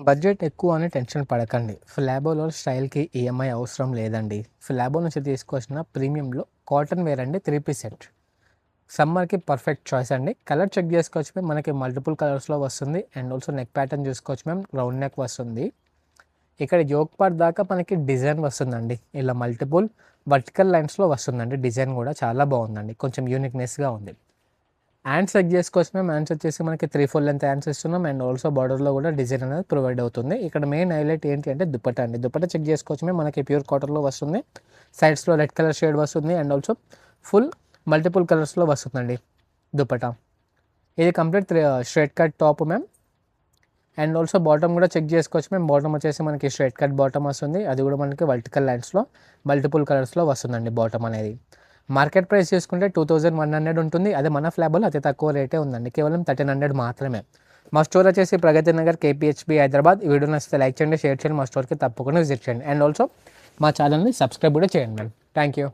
Budget ఎక్కువ అని tension పడకండి. ఫ్లాబోలో స్టైల్‌కి ఈఎంఐ అవసరం లేదండి. ఫ్లాబో నుంచి తీసుకొచ్చిన ప్రీమియంలో కాటన్ వేర్ అండి 3 పీస్ సెట్. సమ్మర్‌కి పర్ఫెక్ట్ చాయిస్ అండి. కలర్ చెక్ చేసుకోవచ్చు మ్యామ్. మనకి మల్టిపుల్ కలర్స్‌లో వస్తుంది. అండ్ ఆల్సో నెక్ ప్యాటర్న్ చూసుకోవచ్చు మ్యామ్. రౌండ్ నెక్ వస్తుంది. ఇక్కడ యోక్ పార్ట్ దాకా మనకి డిజైన్ వస్తుందండి. ఇలా మల్టిపుల్ వర్టికల్ లైన్స్‌లో వస్తుందండి. డిజైన్ కూడా చాలా బాగుందండి. కొంచెం యూనిక్‌నెస్‌గా ఉంది. హ్యాండ్స్ చెక్ చేసుకోవచ్చు మ్యామ్. హ్యాండ్స్ వచ్చేసి మనకి 3/4 లెంత్ హ్యాండ్స్ ఇస్తున్నాం. అండ్ ఆల్సో బార్డర్లో కూడా డిజైన్ అనేది ప్రొవైడ్ అవుతుంది. ఇక్కడ మెయిన్ హైలైట్ ఏంటి అంటే దుపట్టా అండి. దుపట్టా చెక్ చేసుకోవచ్చు మ్యామ్. మనకి ప్యూర్ కాటన్లో వస్తుంది. సైడ్స్లో రెడ్ కలర్ షేడ్ వస్తుంది. అండ్ ఆల్సో ఫుల్ మల్టిపుల్ కలర్స్లో వస్తుందండి దుపట్టా. ఇది complete straight cut top ma'am. And also bottom కూడా చెక్ చేసుకోవచ్చు మ్యామ్. బాటమ్ వచ్చేసి మనకి స్ట్రైట్ కట్ బాటమ్ వస్తుంది. అది కూడా మనకి వర్టికల్ లైన్స్లో మల్టిపుల్ కలర్స్లో వస్తుందండి బాటమ్ అనేది. మార్కెట్ ప్రైస్ చూసుకుంటే 2100 ఉంటుంది. అదే మన ఫ్లాబోలో అతి తక్కువ రేటే ఉందండి. కేవలం 1300 మాత్రమే. మా స్టోర్ వచ్చేసి ప్రగతి నగర్ కేపీహెచ్బీ హైదరాబాద్. ఈ వీడియో నచ్చితే లైక్ చేయండి, షేర్ చేయండి. మా స్టోర్కి తప్పకుండా విజిట్ చేయండి. అండ్ ఆల్సో మా ఛానల్ని సబ్స్క్రైబ్ కూడా చేయండి మ్యామ్. Thank you.